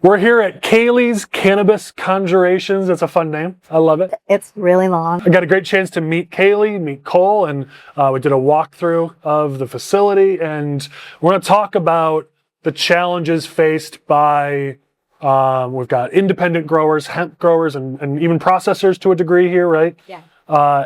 We're here at Kayleigh's Cannabis Conjurations. It's a fun name. I love it. It's really long. I got a great chance to meet Kayleigh, meet Cole, and we did a walkthrough of the facility. And we're going to talk about the challenges faced by, we've got independent growers, hemp growers, and even processors to a degree here, right? Yeah.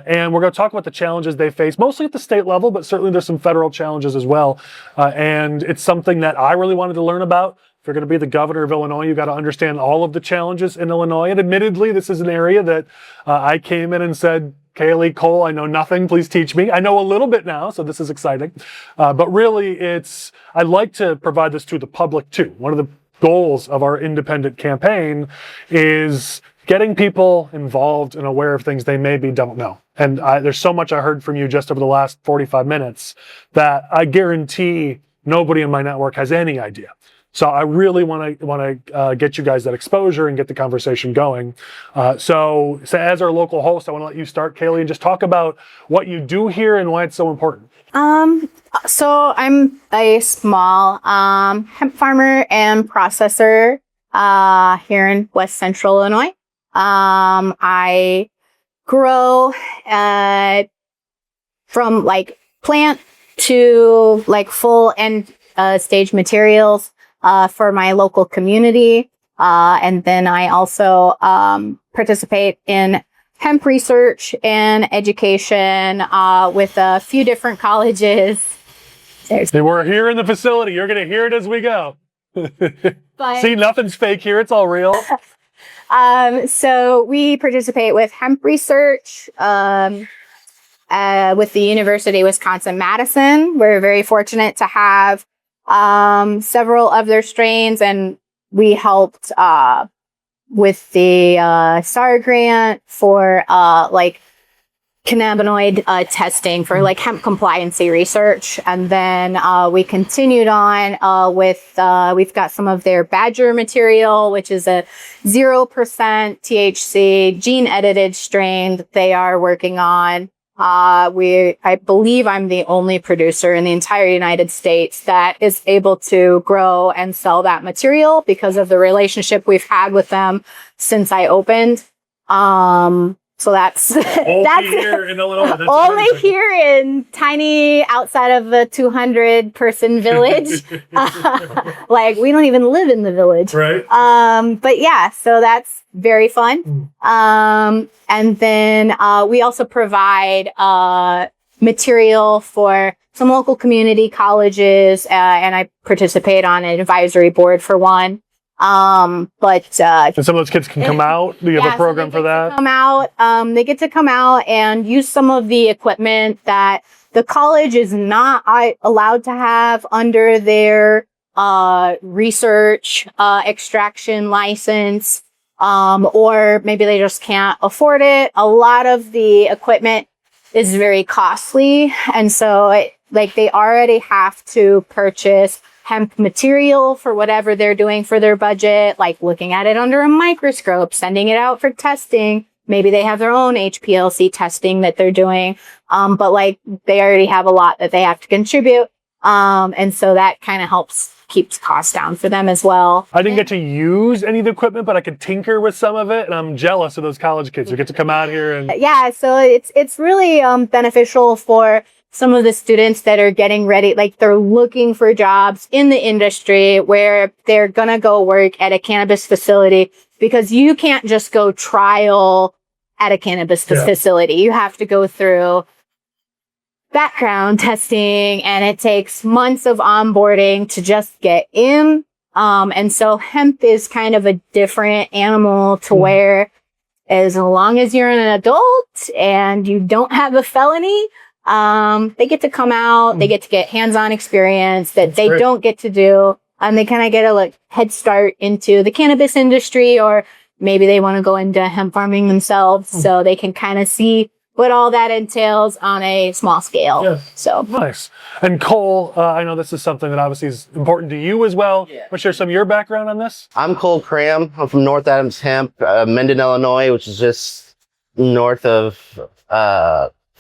And we're going to talk about the challenges they face, mostly at the state level, but certainly there's some federal challenges as well. And it's something that I really wanted to learn about. If you're going to be the governor of Illinois, you've got to understand all of the challenges in Illinois. And admittedly, this is an area that I came in and said, Kayleigh, Cole, I know nothing, please teach me. I know a little bit now, so this is exciting. But really, I'd like to provide this to the public too. One of the goals of our independent campaign is getting people involved and aware of things they maybe don't know. And there's so much I heard from you just over the last 45 minutes that I guarantee nobody in my network has any idea. So I really want to get you guys that exposure and get the conversation going. So as our local host, I want to let you start, Kayleigh, and just talk about what you do here and why it's so important. So I'm a small hemp farmer and processor here in West Central Illinois. I grow from like plant to like full end stage materials for my local community. And then I also participate in hemp research and education with a few different colleges. We're here in the facility. You're going to hear it as we go. But, see, nothing's fake here. It's all real. So we participate with hemp research with the University of Wisconsin-Madison. We're very fortunate to have several of their strains, and we helped with the SAR grant for like cannabinoid testing for like hemp compliancy research. And then we continued on with we've got some of their Badger material, which is a 0% THC gene edited strain that they are working on. I believe I'm the only producer in the entire United States that is able to grow and sell that material because of the relationship we've had with them since I opened. So that's here in Illinois. That's only amazing. Here in tiny outside of a 200 person village. Like we don't even live in the village. Right. But yeah, so that's very fun. And then we also provide material for some local community colleges, and I participate on an advisory board for one. And some of those kids can come out. Do you have a program for that? Come out. They get to come out and use some of the equipment that the college is not allowed to have under their research extraction license. Or maybe they just can't afford it. A lot of the equipment is very costly. And so they already have to purchase hemp material for whatever they're doing for their budget, like looking at it under a microscope, sending it out for testing. Maybe they have their own HPLC testing that they're doing. But like they already have a lot that they have to contribute. And so that kind of keeps costs down for them as well. I didn't get to use any of the equipment, but I could tinker with some of it, and I'm jealous of those college kids who get to come out here and yeah. So it's really beneficial for some of the students that are getting ready, like they're looking for jobs in the industry where they're gonna go work at a cannabis facility, because you can't just go trial at a cannabis facility. You have to go through background testing, and it takes months of onboarding to just get in. And so hemp is kind of a different animal to where as long as you're an adult and you don't have a felony, they get to come out, they get to get hands-on experience that they don't get to do. They kind of get a head start into the cannabis industry, or maybe they want to go into hemp farming themselves, so they can kind of see what all that entails on a small scale. Yeah. So nice. And Cole, I know this is something that obviously is important to you as well. Yeah. Want to share some of your background on this? I'm Cole Cramm. I'm from North Adams Hemp, Mendon, Illinois, which is just north of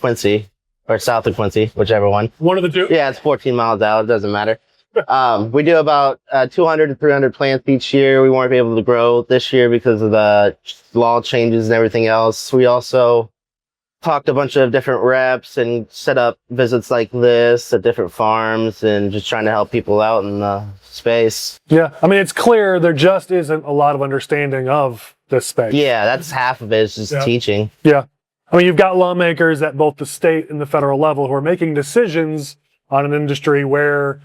Quincy, or south of Quincy, whichever one. One of the two? Yeah, it's 14 miles out. It doesn't matter. We do about 200 to 300 plants each year. We weren't able to grow this year because of the law changes and everything else. We also talked to a bunch of different reps and set up visits like this at different farms and just trying to help people out in the space. Yeah, I mean, it's clear there just isn't a lot of understanding of this space. Yeah, that's half of it is just teaching. Yeah. I mean, you've got lawmakers at both the state and the federal level who are making decisions on an industry where,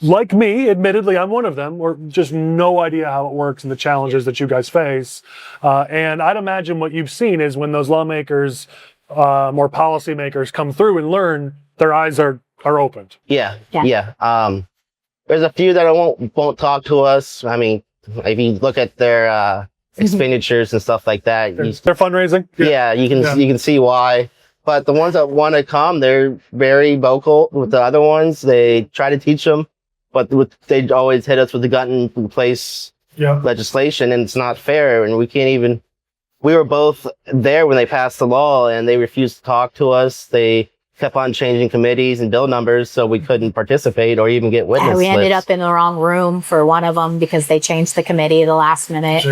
like me, admittedly, I'm one of them, or just no idea how it works and the challenges that you guys face. And I'd imagine what you've seen is when those lawmakers, more policymakers come through and learn, their eyes are opened. Yeah. There's a few that won't talk to us. I mean, if you look at their expenditures and stuff like that, They're fundraising. Yeah, you can see why. But the ones that want to come, they're very vocal. With the other ones, they try to teach them. But they always hit us with the gun in place legislation, and it's not fair. And we were both there when they passed the law, and they refused to talk to us. They kept on changing committees and bill numbers, so we couldn't participate or even get witness we ended lists. up in the wrong room for one of them because they changed the committee at the last minute.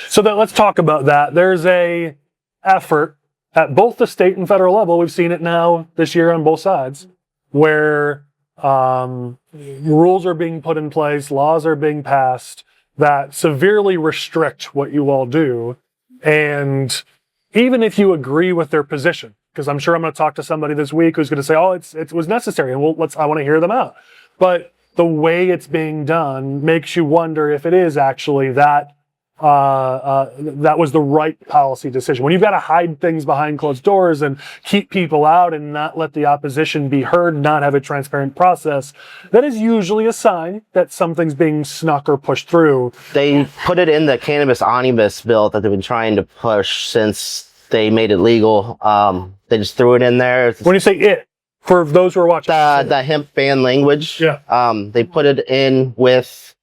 So let's talk about that. There's a effort at both the state and federal level. We've seen it now this year on both sides, where rules are being put in place, laws are being passed that severely restrict what you all do. And even if you agree with their position, because I'm sure I'm going to talk to somebody this week who's going to say, "Oh, it was necessary," and I want to hear them out. But the way it's being done makes you wonder if it is actually that was the right policy decision. When you've got to hide things behind closed doors and keep people out and not let the opposition be heard, not have a transparent process, that is usually a sign that something's being snuck or pushed through. They put it in the Cannabis Omnibus bill that they've been trying to push since they made it legal. They just threw it in there. When you say it, for those who are watching, the hemp ban language, they put it in with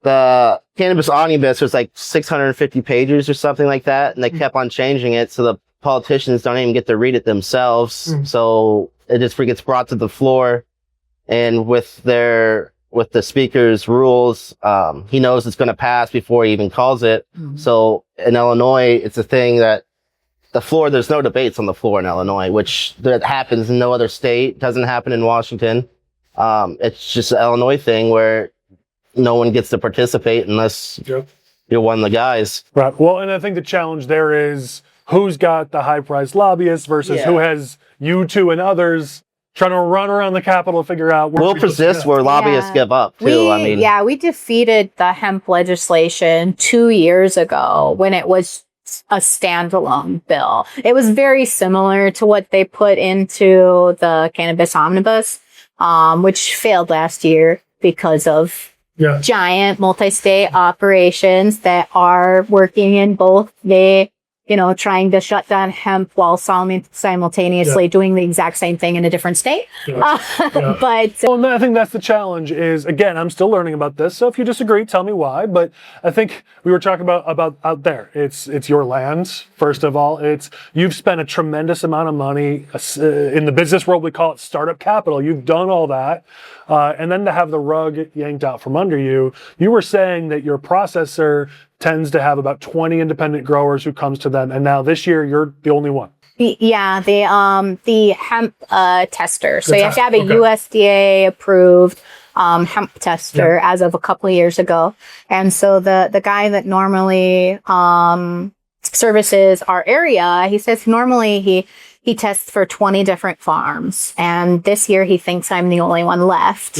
the Cannabis Omnibus. Was like 650 pages or something like that, and they kept on changing it so the politicians don't even get to read it themselves. So it just gets brought to the floor, and with the speaker's rules, he knows it's going to pass before he even calls it. So in Illinois, it's a thing that the floor, there's no debates on the floor in Illinois, which that happens in no other state. Doesn't happen in Washington. It's just an Illinois thing where no one gets to participate unless you're one of the guys. Right. Well, and I think the challenge there is who's got the high-priced lobbyists versus who has you two and others trying to run around the Capitol to figure out where we'll persist where lobbyists give up too. We defeated the hemp legislation 2 years ago when it was a standalone bill. It was very similar to what they put into the Cannabis Omnibus, which failed last year because of giant multi-state operations that are working in both trying to shut down hemp while simultaneously doing the exact same thing in a different state. But I think that's the challenge is, again, I'm still learning about this. So if you disagree, tell me why. But I think we were talking about out there. It's your land, first of all. You've spent a tremendous amount of money in the business world. We call it startup capital. You've done all that. And then to have the rug yanked out from under you, you were saying that your processor tends to have about 20 independent growers who comes to them. And now this year, you're the only one. The hemp tester. So you have to have a USDA approved hemp tester as of a couple of years ago. And so the guy that normally services our area, he says normally he tests for 20 different farms. And this year he thinks I'm the only one left.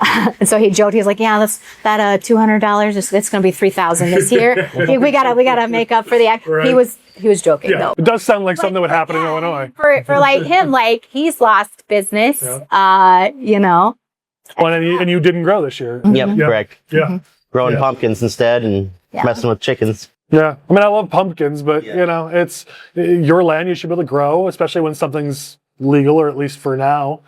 And so he joked, he's like, that $200, it's going to be $3,000 this year. we gotta make up for the act. He was joking though. It does sound like something that would happen in Illinois. For like him, like he's lost business, Well, and you didn't grow this year. Correct. Growing Yeah. pumpkins instead and messing with chickens. Yeah, I mean, I love pumpkins, but it's your land. You should be able to grow, especially when something's legal, or at least for now.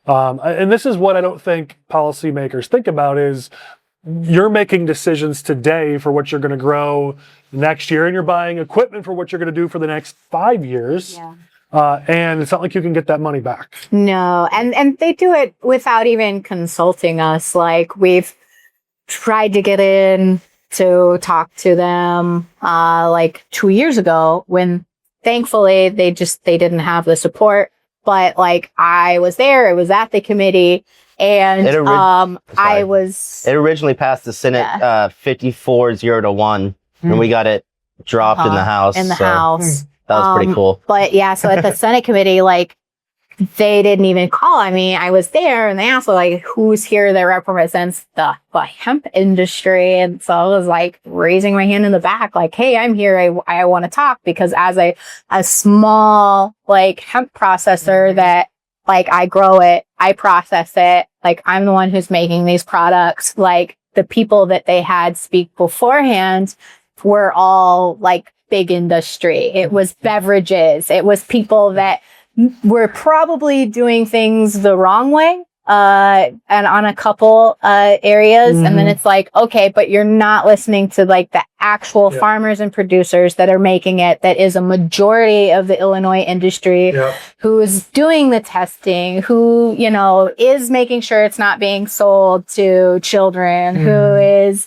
And this is what I don't think policymakers think about is you're making decisions today for what you're going to grow next year, and you're buying equipment for what you're going to do for the next 5 years. and it's not like you can get that money back. No, and they do it without even consulting us. Like, we've tried to get in to talk to them like 2 years ago, when thankfully they didn't have the support. But like, I was there, it was at the committee, and It originally passed the Senate 54-0-1, and we got it dropped in the House. That was pretty cool. But yeah, so at the Senate committee, like, they didn't even call. I mean, I was there, and they asked, like, who's here that represents the hemp industry? And so I was like raising my hand in the back, like, hey, I'm here. I want to talk, because as a small, like, hemp processor that, like, I grow it, I process it, like, I'm the one who's making these products. Like, the people that they had speak beforehand were all like big industry. It was beverages. It was people that were probably doing things the wrong way, and on a couple areas. And then it's like, okay, but you're not listening to like the actual farmers and producers that are making it, that is a majority of the Illinois industry, who is doing the testing, who, you know, is making sure it's not being sold to children, who is...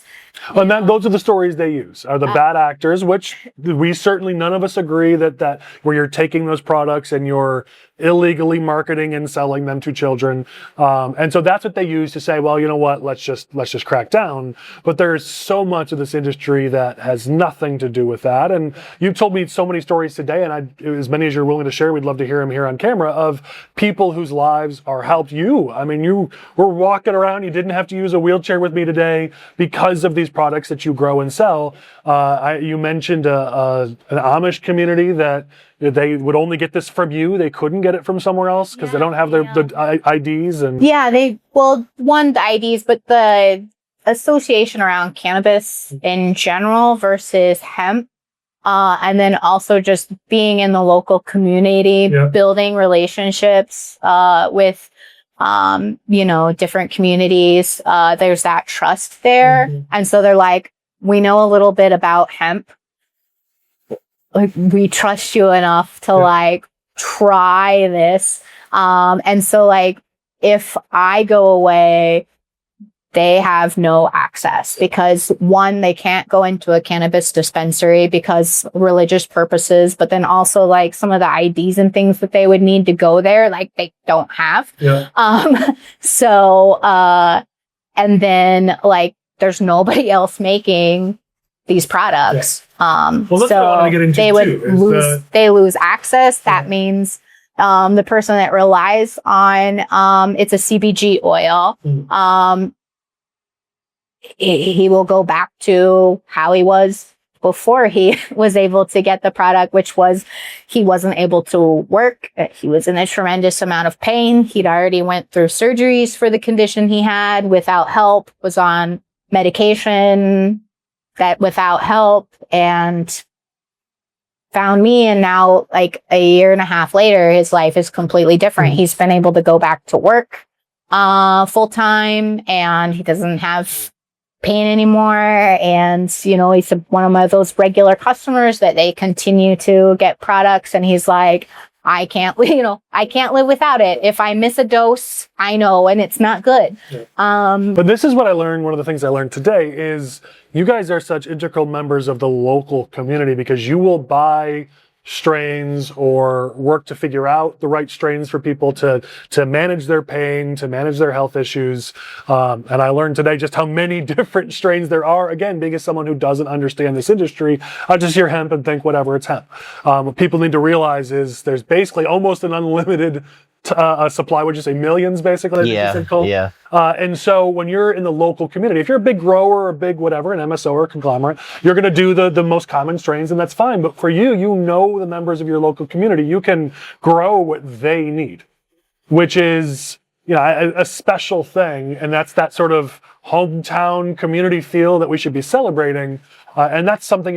And those are the stories they use, are the bad actors, which we certainly, none of us agree that where you're taking those products and you're illegally marketing and selling them to children. And so that's what they use to say, well, you know what, let's just crack down. But there's so much of this industry that has nothing to do with that. And you've told me so many stories today, and as many as you're willing to share, we'd love to hear them here on camera, of people whose lives are helped. You, I mean, you were walking around, you didn't have to use a wheelchair with me today because of these products that you grow and sell. You mentioned an Amish community that they would only get this from you. They couldn't get it from somewhere else because they don't have the IDs. And the IDs, but the association around cannabis in general versus hemp, and then also just being in the local community, building relationships with different communities. There's that trust there. And so they're like, we know a little bit about hemp. Like, we trust you enough to like try this. And so like, if I go away, they have no access, because one, they can't go into a cannabis dispensary because religious purposes, but then also like some of the IDs and things that they would need to go there, like they don't have. And then like, there's nobody else making these products. Well, that's what I want to get into they would they lose access. That means the person that relies on it's a CBG oil. He will go back to how he was before he was able to get the product, which was he wasn't able to work. He was in a tremendous amount of pain. He'd already went through surgeries for the condition he had without help, was on medication that without help, and found me. And now, like a year and a half later, his life is completely different. He's been able to go back to work full time, and he doesn't have pain anymore. And, you know, he's one of those regular customers that they continue to get products. And he's like, I can't live without it. If I miss a dose, I know, and it's not good. But this is what I learned. One of the things I learned today is you guys are such integral members of the local community, because you will buy strains or work to figure out the right strains for people to manage their pain, to manage their health issues. And I learned today just how many different strains there are. Again, being as someone who doesn't understand this industry, I just hear hemp and think whatever, it's hemp. What people need to realize is there's basically almost an unlimited supply. Would you say millions, basically? Yeah. And so when you're in the local community, if you're a big grower or a big whatever, an MSO or a conglomerate, you're going to do the most common strains, and that's fine. But for you, you know the members of your local community. You can grow what they need, which is, you know, a special thing. And that's that sort of hometown community feel that we should be celebrating. And that's something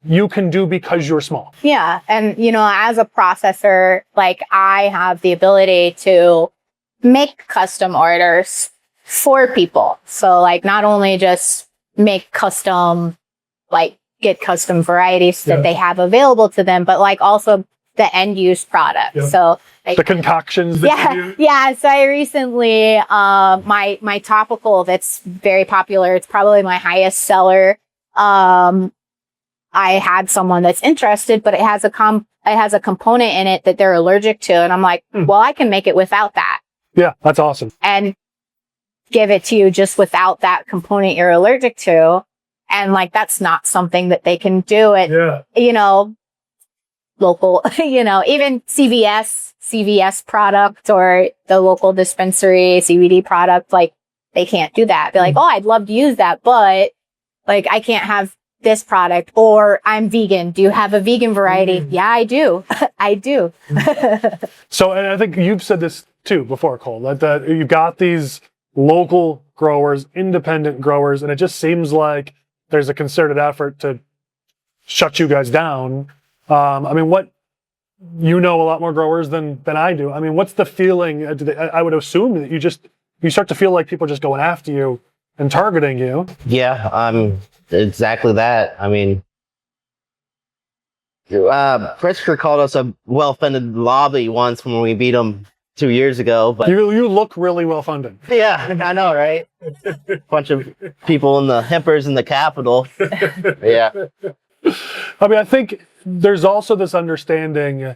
you can do because you're small. Yeah. And, you know, as a processor, like, I have the ability to make custom orders for people. So like, not only just make custom, like get custom varieties that they have available to them, but like also the end use product. Yeah. So The concoctions that you do. yeah. So I recently, my topical that's very popular. It's probably my highest seller. I had someone that's interested, but it has a component in it that they're allergic to. And I'm like, well, I can make it without that Yeah, that's awesome. and give it to you just without that component you're allergic to. And like, that's not something that they can do at, local, even CVS product or the local dispensary CBD product. Like, they can't do that. They're like, oh, I'd love to use that, but like, I can't have this product, or I'm vegan. Do you have a vegan variety? Yeah, I do. I do. So, and I think you've said this too before, Cole, that you've got these local growers, independent growers, and it just seems like there's a concerted effort to shut you guys down. I mean, you know a lot more growers than I do. I mean, what's the feeling? I would assume that you start to feel like people are just going after you and targeting you. Yeah, exactly that. I mean, Pritzker called us a well-funded lobby once when we beat him 2 years ago. But you look really well funded. yeah, I know, right? Bunch of people in the hempers in the Capitol. Yeah. I mean, I think there's also this understanding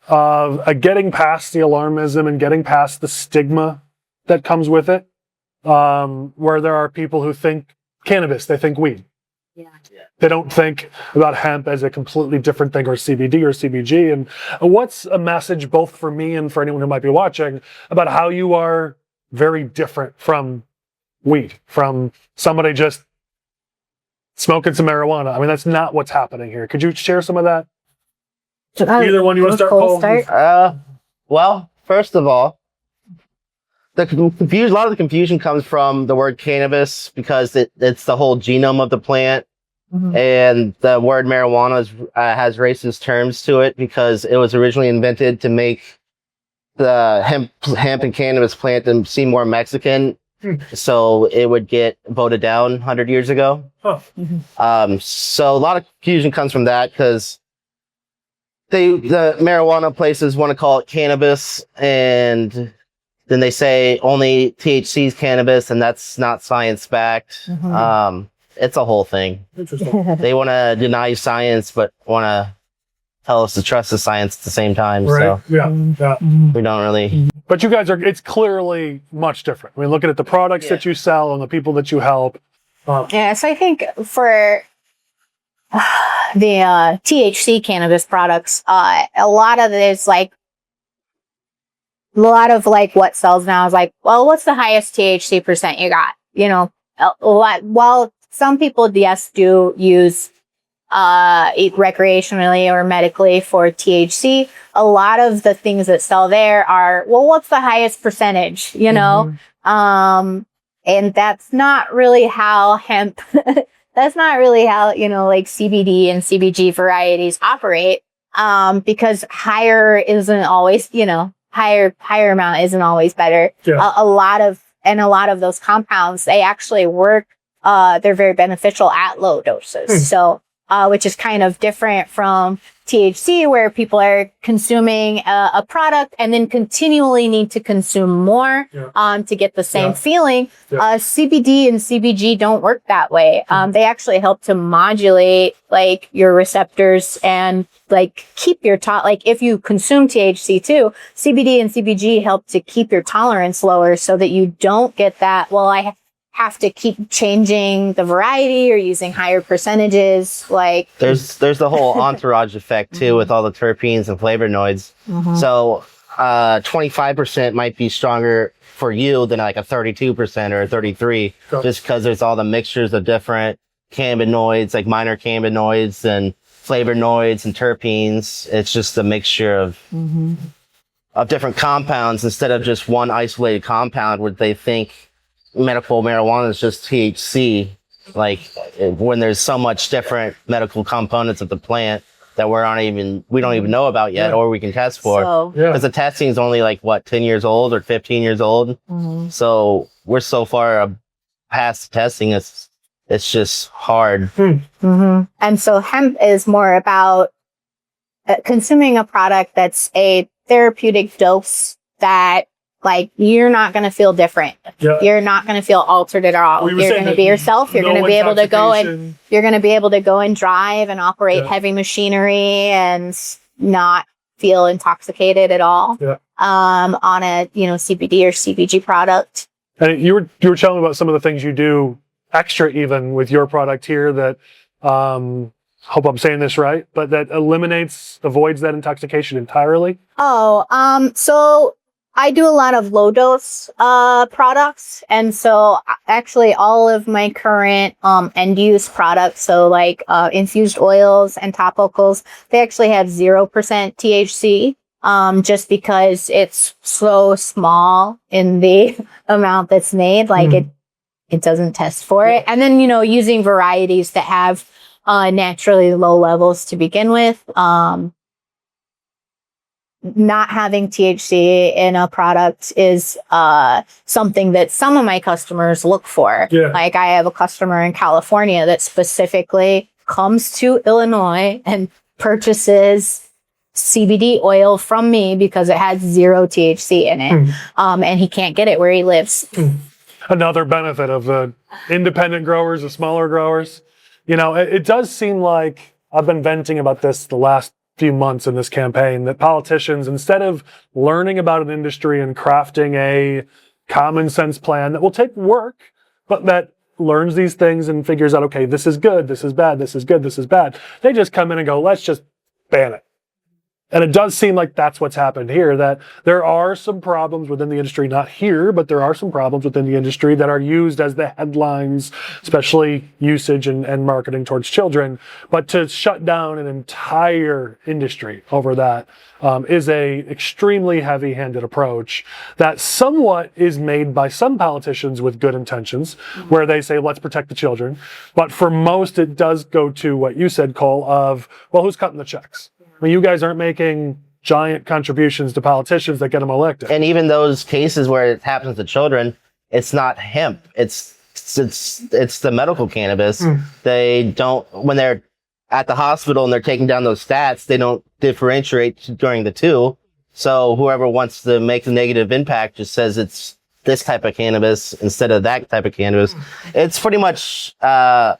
of getting past the alarmism and getting past the stigma that comes with it, where there are people who think cannabis, they think weed. Yeah. They don't think about hemp as a completely different thing, or CBD or CBG. And what's a message both for me and for anyone who might be watching about how you are very different from weed, from somebody just smoking some marijuana? I mean, that's not what's happening here. Could you share some of that? Either one, you want to start, Cole? Well, first of all, a lot of the confusion comes from the word cannabis, because it's the whole genome of the plant. Mm-hmm. And the word marijuana has racist terms to it, because it was originally invented to make the hemp and cannabis plant to seem more Mexican. So it would get voted down 100 years ago. Huh. So a lot of confusion comes from that, because the marijuana places want to call it cannabis, and then they say only THC is cannabis, and that's not science backed. Mm-hmm. It's a whole thing. Interesting. They want to deny science, but want to tell us to trust the science at the same time. Right. So Yeah. we don't really. But you guys it's clearly much different. I mean, looking at the products that you sell and the people that you help. Yeah, so I think for the THC cannabis products, a lot of what sells now is like, well, what's the highest THC percent you got? While some people, yes, do use recreationally or medically for THC, a lot of the things that sell there are, well, what's the highest percentage, Mm-hmm. And that's not really how hemp, that's not really how, like CBD and CBG varieties operate. Because higher isn't always, higher amount isn't always better. Yeah. A lot of those compounds, they actually work, they're very beneficial at low doses. So, which is kind of different from THC, where people are consuming a product and then continually need to consume more to get the same feeling. CBD and CBG don't work that way. They actually help to modulate like your receptors and like keep your like if you consume THC too, CBD and CBG help to keep your tolerance lower so that you don't get that, well, I have to keep changing the variety or using higher percentages. Like there's the whole entourage effect too, with all the terpenes and flavonoids. Mm-hmm. So 25% might be stronger for you than like a 32% or a 33, just because there's all the mixtures of different cannabinoids, like minor cannabinoids and flavonoids and terpenes. It's just a mixture of different compounds instead of just one isolated compound where they think medical marijuana is just THC, like when there's so much different medical components of the plant that we don't even know about yet, or we can test for, because the testing is only like 10 years old or 15 years old. So we're so far past testing, it's just hard. And so hemp is more about consuming a product that's a therapeutic dose that like you're not going to feel different. Yeah. You're not going to feel altered at all. We were You're saying going to that be yourself. You're no going to be able to go and intoxication. you're going to be able to go and drive and operate Yeah. heavy machinery and not feel intoxicated at all. Yeah. On a, CBD or CBG product. And you were telling me about some of the things you do extra even with your product here that hope I'm saying this right, but that avoids that intoxication entirely. So I do a lot of low dose products, and so actually all of my current end use products, so like infused oils and topicals, they actually have 0% THC. Just because it's so small in the amount that's made, like it doesn't test for it. And then, using varieties that have naturally low levels to begin with. Not having THC in a product is something that some of my customers look for. Yeah. Like I have a customer in California that specifically comes to Illinois and purchases CBD oil from me because it has 0 THC in it. And he can't get it where he lives. Another benefit of the independent growers, the smaller growers. It does seem like I've been venting about this the last few months in this campaign, that politicians, instead of learning about an industry and crafting a common sense plan that will take work, but that learns these things and figures out, okay, this is good, this is bad, this is good, this is bad. They just come in and go, let's just ban it. And it does seem like that's what's happened here, that there are some problems within the industry, not here, but there are some problems within the industry that are used as the headlines, especially usage and marketing towards children. But to shut down an entire industry over that is a extremely heavy-handed approach that somewhat is made by some politicians with good intentions, where they say, let's protect the children. But for most, it does go to what you said, Cole, of, well, who's cutting the checks? I mean, you guys aren't making giant contributions to politicians that get them elected. And even those cases where it happens to children, it's not hemp. It's the medical cannabis. They don't, when they're at the hospital and they're taking down those stats, they don't differentiate during the two. So whoever wants to make the negative impact just says it's this type of cannabis instead of that type of cannabis. It's pretty much hemp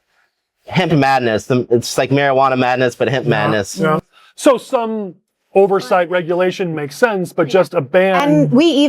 madness. It's like marijuana madness, but hemp madness. Yeah. So some oversight regulation makes sense, but just a ban. And we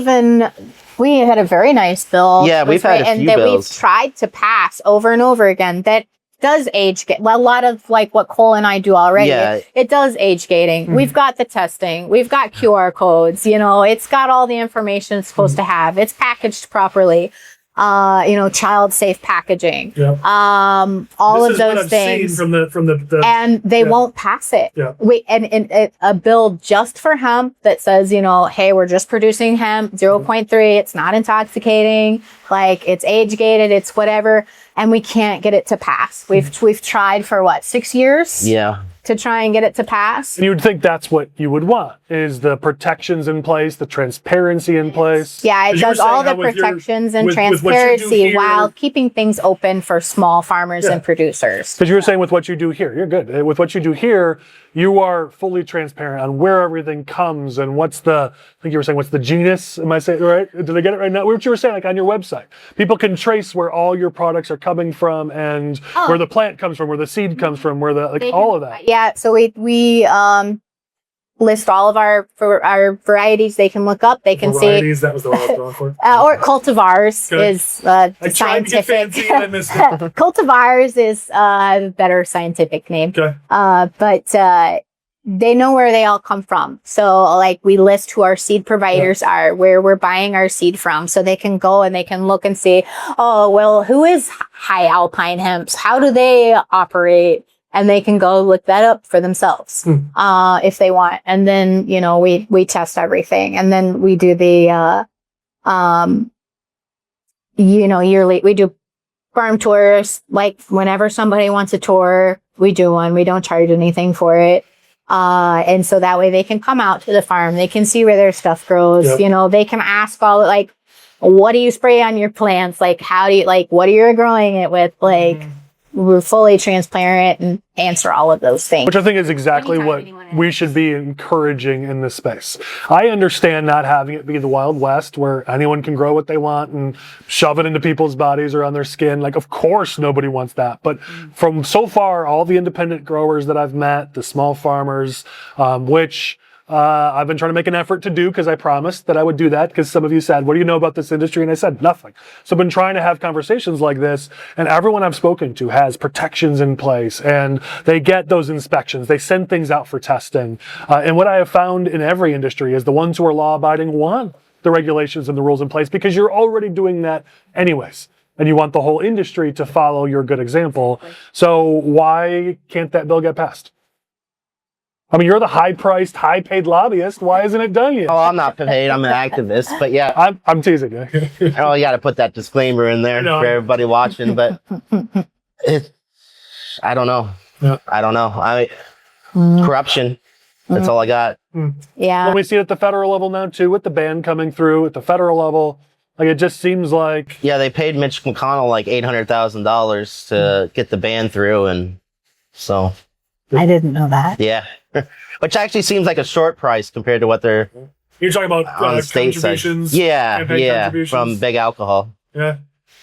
had a very nice bill. Yeah, we've had a few that bills. we've tried to pass over and over again that does age gate. Well, a lot of like what Cole and I do already. Yeah. It does age gating. We've got the testing. We've got QR codes. It's got all the information it's supposed to have. It's packaged properly. Child safe packaging. Yeah. All This of is what those I've things. seen from the And they won't pass it. Yeah. And a bill just for hemp that says, hey, we're just producing hemp, 0.3. It's not intoxicating. Like it's age gated. It's whatever. And we can't get it to pass. We've tried for 6 years? Yeah. To try and get it to pass. And you would think that's what you would want, is the protections in place, the transparency in place. Yeah, it 'Cause you were does all saying the how with your- protections and with what you do transparency here- while keeping things open for small farmers Yeah. and producers. Because you were saying with what you do here, you're good. With what you do here, you are fully transparent on where everything comes and what's the genus? Am I saying it right? Did I get it right now? What you were saying, like on your website. People can trace where all your products are coming from and where the plant comes from, where the seed comes from, where all of that. Yeah, so we list all of our varieties. They can look up. They can Varieties, that was the word I was going for. see. Or cultivars Good. is I tried to get scientific. fancy and I missed it. Cultivars is a better scientific name. Okay. But they know where they all come from. So like we list who our seed providers are, where we're buying our seed from. So they can go and they can look and see, oh, well, who is High Alpine Hemps? How do they operate? And they can go look that up for themselves if they want. And then, we test everything. And then we do the, yearly, we do farm tours. Like whenever somebody wants a tour, we do one. We don't charge anything for it. And so that way they can come out to the farm. They can see where their stuff grows. Yep. They can ask what do you spray on your plants? Like, how do you, what are you growing it with? we're fully transparent and answer all of those things. Which I think is exactly Anytime what anyone asks. we should be encouraging in this space. I understand not having it be the Wild West where anyone can grow what they want and shove it into people's bodies or on their skin. Like, of course, nobody wants that. But from so far, all the independent growers that I've met, the small farmers, which I've been trying to make an effort to do because I promised that I would do that because some of you said, what do you know about this industry? And I said, nothing. So I've been trying to have conversations like this, and everyone I've spoken to has protections in place and they get those inspections. They send things out for testing. And what I have found in every industry is the ones who are law abiding want the regulations and the rules in place because you're already doing that anyways. And you want the whole industry to follow your good example. So why can't that bill get passed? I mean, you're the high-priced, high-paid lobbyist. Why isn't it done yet? Oh, I'm not paid. I'm an activist. But yeah, I'm teasing you. oh, you got to put that disclaimer in there No. for everybody watching. But I don't know. Yeah. I don't know. Corruption. That's all I got. Yeah. Well, we see it at the federal level now too, with the ban coming through at the federal level. Like, it just seems like Yeah, they paid Mitch McConnell like $800,000 to get the ban through, and so I didn't know that. yeah, which actually seems like a short price compared to what they're you're talking about on the state side. Yeah, campaign yeah, contributions. from big alcohol. Yeah.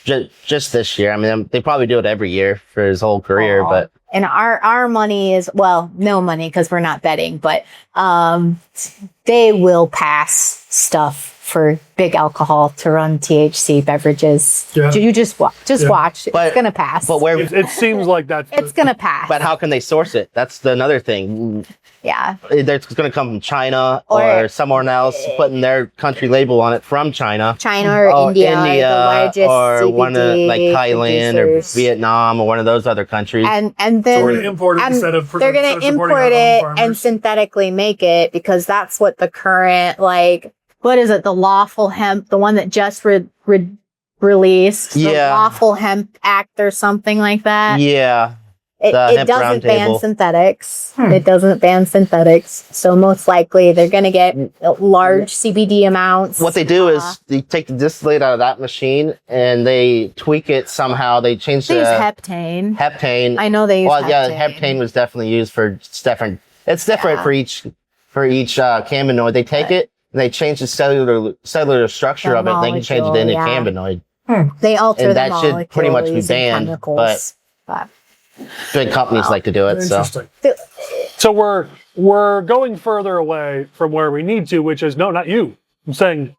Just this year. I mean, they probably do it every year for his whole career, Aw. but And our money is, well, no money because we're not betting, but they will pass stuff for big alcohol to run THC beverages. Yeah. You just watch. Yeah. Watch. But- It's gonna pass. but where? It seems like that's it's gonna pass. But how can they source it? That's another thing. yeah. It's going to come from China Or- or someone else putting their country label on it from China. China or Oh, India, are the largest or CBD one of like Thailand producers. or Vietnam or one of those other countries. and we're then going to import it and instead of they're going to import it and synthetically make it because that's what the current, like, what is it? The lawful hemp, the one that just released, the Yeah. Lawful Hemp Act or something like that. Yeah. It the hemp doesn't ban roundtable. synthetics. It doesn't ban synthetics. So most likely they're going to get large CBD amounts. What they do is they take the distillate out of that machine and they tweak it somehow. They change they use the heptane. heptane. I know they use Well, yeah, heptane. heptane was definitely used for different. It's different Yeah. for each cannabinoid. They take it and they change the cellular structure The of it. And they can change it into molecule, yeah. cannabinoid. They alter And the that should molecule pretty much be using banned, chemicals. But Big companies like to do it. So Interesting. So we're going further away from where we need to, which is, no, not you. I'm saying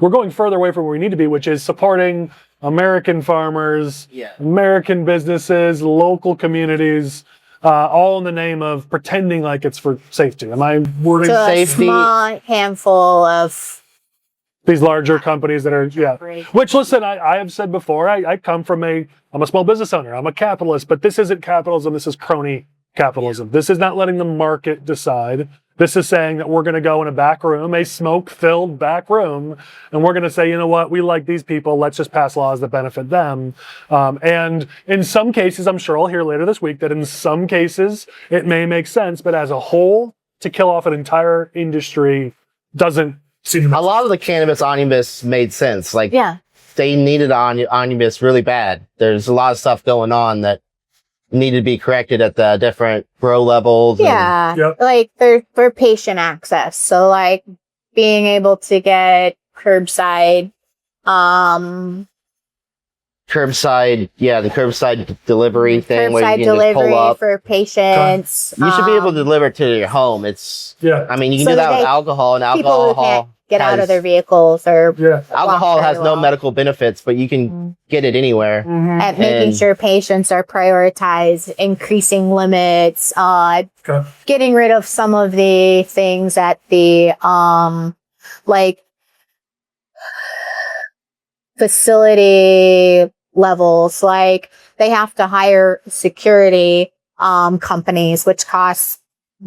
we're going further away from where we need to be, which is supporting American farmers, Yeah. American businesses, local communities, all in the name of pretending like it's for safety. Am I wording to a safety. small handful of these larger companies that are, yeah. Which, listen, I have said before, I come from I'm a small business owner, I'm a capitalist, but this isn't capitalism, this is crony capitalism. This is not letting the market decide. This is saying that we're going to go in a back room, a smoke-filled back room, and we're going to say, you know what, we like these people, let's just pass laws that benefit them. And in some cases, I'm sure I'll hear later this week that in some cases it may make sense, but as a whole, to kill off an entire industry doesn't seem to make a lot of the cannabis omnibus made sense. Like yeah. they needed omnibus really bad. There's a lot of stuff going on that needed to be corrected at the different grow levels. Yeah. Yep. Like they're patient access. So like being able to get curbside Curbside, the curbside delivery thing where curbside you can just delivery pull up. for patients. You should be able to deliver it to your home. It's, Yeah. I mean, you can So do that that with alcohol, and people who alcohol can't get out of has- their vehicles or Yeah. alcohol walk has very no well. medical benefits, but you can get it anywhere. at making And- sure patients are prioritized, increasing limits, Okay. getting rid of some of the things at the like facility levels. Like they have to hire security companies, which costs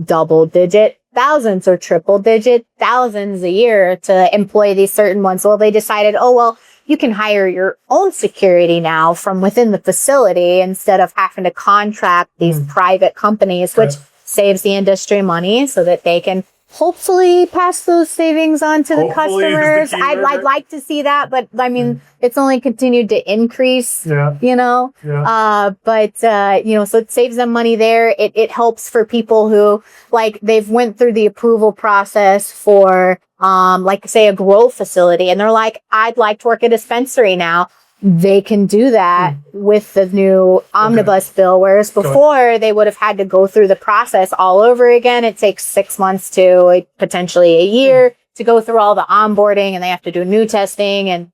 double-digit thousands or triple-digit thousands a year to employ these certain ones. Well, they decided, oh well, you can hire your own security now from within the facility instead of having to contract these private companies, which saves the industry money so that they can hopefully pass those savings on to the Hopefully is the customers. key I'd word, right? like to see that, but I mean, it's only continued to increase, Yeah. you know? Yeah. So it saves them money there. It helps for people who, like, they've went through the approval process for, like, say, a grow facility, and they're like, I'd like to work at a dispensary now. They can do that with the new omnibus bill, whereas before they would have had to go through the process all over again. It takes 6 months to potentially a year to go through all the onboarding, and they have to do new testing and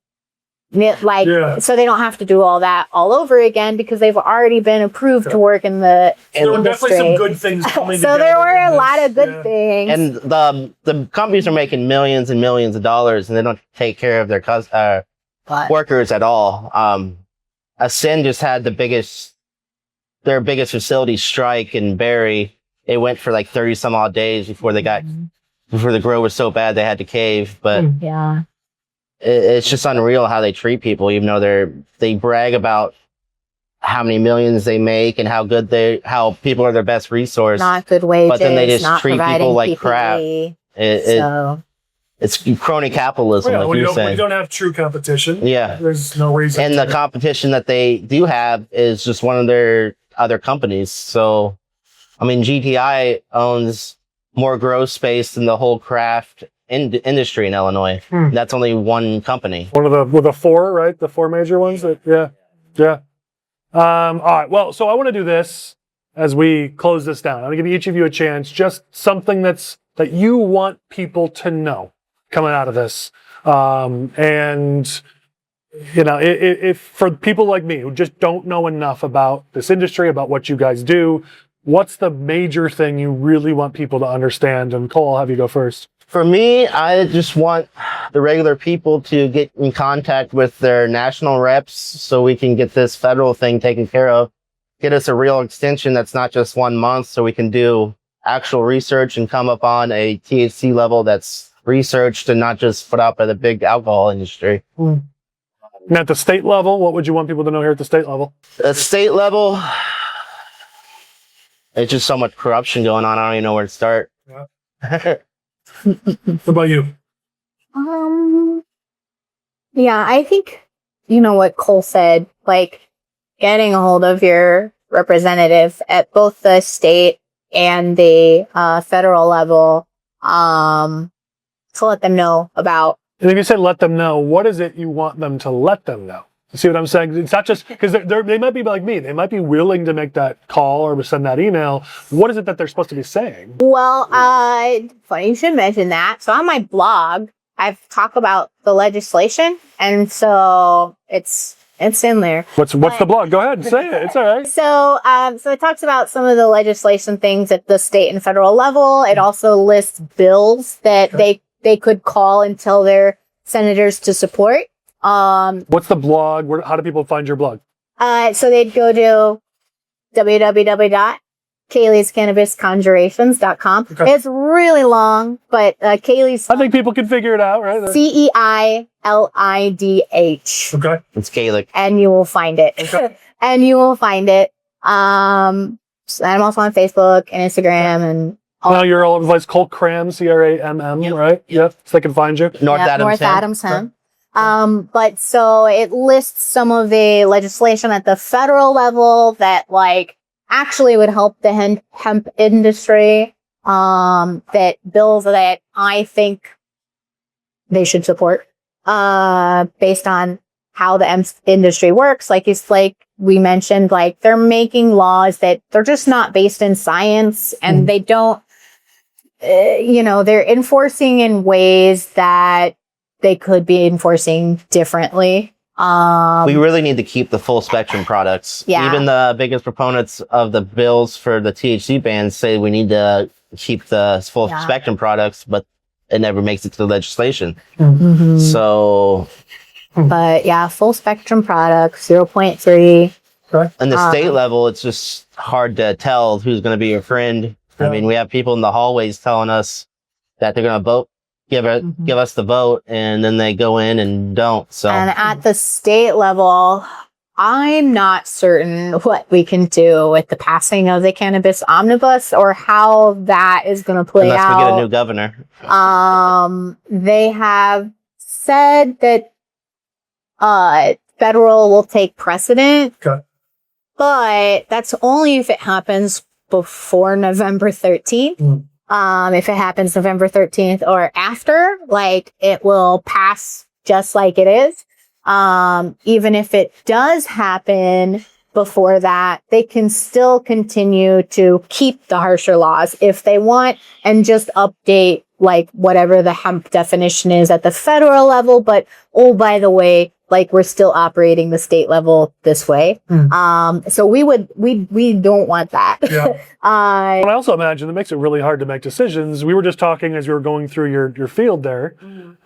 so they don't have to do all that all over again because they've already been approved to work in the There were industry. definitely some good things coming So together there were in a this. lot of good things. And the companies are making millions and millions of dollars, and they don't take care of their workers at all. Ascend just had their biggest facility strike in Barrie. It went for like 30 some odd days before before the grow was so bad they had to cave. But Yeah. it's just unreal how they treat people, even though they brag about how many millions they make and how people are their best resource. Not good wages. But then they just not treat people providing like crap. PPE. It's crony capitalism, Yeah, like when you're you saying. don't have true competition, Yeah. there's no reason. And the competition that they do have is just one of their other companies. So, I mean, GTI owns more grow space than the whole craft industry in Illinois. That's only one company. One of the four, right? The four major ones. Yeah. All right. Well, so I want to do this as we close this down. I'm going to give each of you a chance. Just something that you want people to know coming out of this. And you know, if for people like me who just don't know enough about this industry, about what you guys do, what's the major thing you really want people to understand? And Cole, I'll have you go first. For me, I just want the regular people to get in contact with their national reps so we can get this federal thing taken care of. Get us a real extension that's not just 1 month, so we can do actual research and come up on a THC level that's researched and not just put out by the big alcohol industry. And at the state level, what would you want people to know here at the state level? At state level, it's just so much corruption going on. I don't even know where to start. Yeah. What about you? Yeah, I think, you know what Cole said, like getting a hold of your representative at both the state and the federal level to let them know about. And if you say let them know, what is it you want them to let them know? You see what I'm saying? It's not just because they might be like me. They might be willing to make that call or send that email. What is it that they're supposed to be saying? Well, funny you should mention that. So on my blog, I've talked about the legislation, and so it's in there. What's the blog? Go ahead and say it. It's all right. So it talks about some of the legislation things at the state and federal level. It also lists bills that they could call and tell their senators to support. What's the blog? How do people find your blog? So they'd go to www.kayleighscannabisconjurations.com. Okay. It's really long, but Kayleigh's I think people can figure it out, right? CEILIDH. Okay. It's Gaelic. And you will find it. Okay. And you will find it. I'm also on Facebook and Instagram and Now you're all over the place. Cole Cramm, CRAMM, right? Yep. So they can find you. North Adams Hemp. Adams Hemp. But so it lists some of the legislation at the federal level that like actually would help the hemp industry. That bills that I think they should support, based on how the hemp industry works. Like we mentioned, like they're making laws that they're just not based in science, and they don't, they're enforcing in ways that they could be enforcing differently. We really need to keep the full spectrum products. Yeah. Even the biggest proponents of the bills for the THC bans say we need to keep the full spectrum products, but it never makes it to the legislation. Mm-hmm. So, but yeah, full spectrum products, 0.3. on the state level, it's just hard to tell who's going to be your friend. Yeah. I mean, we have people in the hallways telling us that they're going to vote, give us the vote, and then they go in and don't. So, And at the state level, I'm not certain what we can do with the passing of the cannabis omnibus or how that is going to play Unless out. we get a new governor. They have said that federal will take precedent, Okay. but that's only if it happens before November 13th. If it happens November 13th or after, like, it will pass just like it is. Even if it does happen before that, they can still continue to keep the harsher laws if they want and just update like whatever the hemp definition is at the federal level. But, oh, by the way, like, we're still operating the state level this way. So we don't want that. Yeah. But I also imagine it makes it really hard to make decisions. We were just talking as we were going through your field there,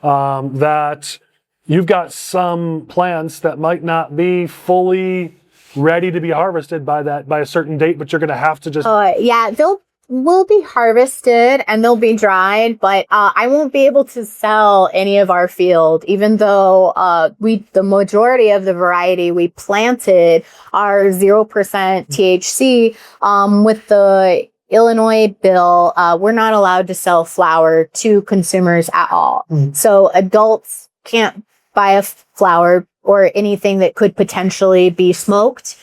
that you've got some plants that might not be fully ready to be harvested by a certain date, but you're going to have to just. Yeah, will be harvested and they'll be dried, but I won't be able to sell any of our field, even though the majority of the variety we planted are 0% THC. With the Illinois bill, we're not allowed to sell flower to consumers at all. So adults can't buy a flower or anything that could potentially be smoked.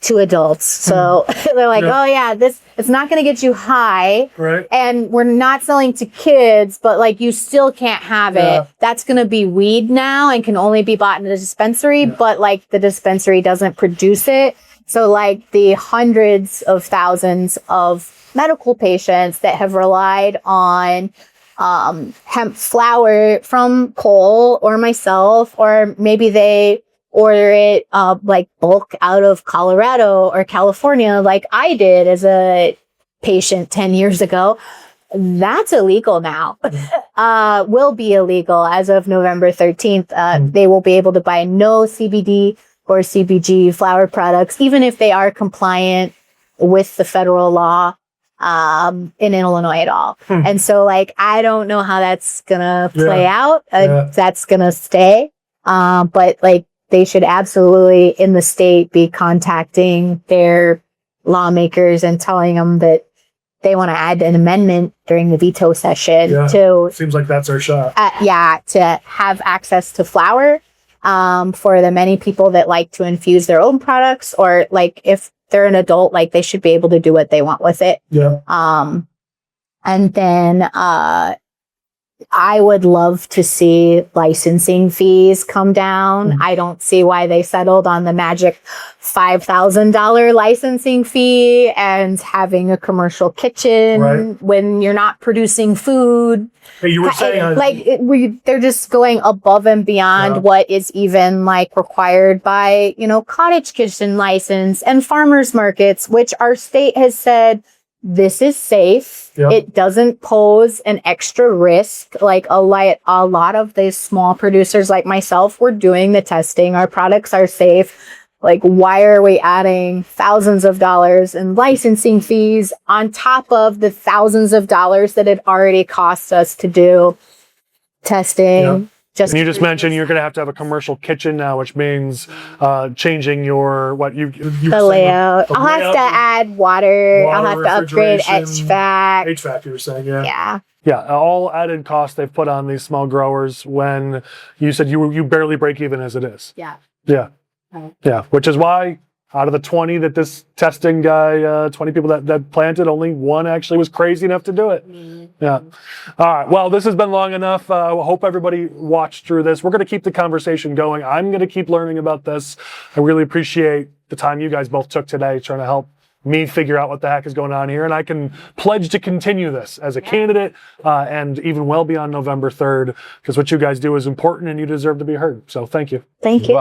To adults. So they're like, oh yeah, it's not going to get you high. Right. And we're not selling to kids, but like, you still can't have it. That's going to be weed now and can only be bought in the dispensary, but like the dispensary doesn't produce it. So like the hundreds of thousands of medical patients that have relied on hemp flower from Cole or myself, or maybe they order it like bulk out of Colorado or California, like I did as a patient 10 years ago. That's illegal now. Will be illegal as of November 13th. They will be able to buy no CBD or CBG flower products, even if they are compliant with the federal law in Illinois at all. And so like, I don't know how that's gonna play out. That's gonna stay. But like, they should absolutely in the state be contacting their lawmakers and telling them that they want to add an amendment during the veto session to. Seems like that's our shot. To have access to flower for the many people that like to infuse their own products, or like if they're an adult, like they should be able to do what they want with it. And then I would love to see licensing fees come down. I don't see why they settled on the magic $5,000 licensing fee and having a commercial kitchen when you're not producing food. Hey, you were saying they're just going above and beyond what is even like required by, cottage kitchen license and farmers markets, which our state has said this is safe. It doesn't pose an extra risk. Like a lot of these small producers like myself, we're doing the testing. Our products are safe. Like, why are we adding thousands of dollars in licensing fees on top of the thousands of dollars that it already costs us to do testing? And you just mentioned you're going to have a commercial kitchen now, which means changing your the layout. I'll have to add water. I'll have to upgrade HVAC. HVAC, you were saying, Yeah, all added costs they've put on these small growers when you said you barely break even as it is. Yeah, which is why out of the 20 that this testing guy, 20 people that planted, only one actually was crazy enough to do it. All right. Well, this has been long enough. I hope everybody watched through this. We're going to keep the conversation going. I'm going to keep learning about this. I really appreciate the time you guys both took today trying to help me figure out what the heck is going on here. And I can pledge to continue this as a candidate and even well beyond November 3rd, because what you guys do is important and you deserve to be heard. So thank you. Thank you.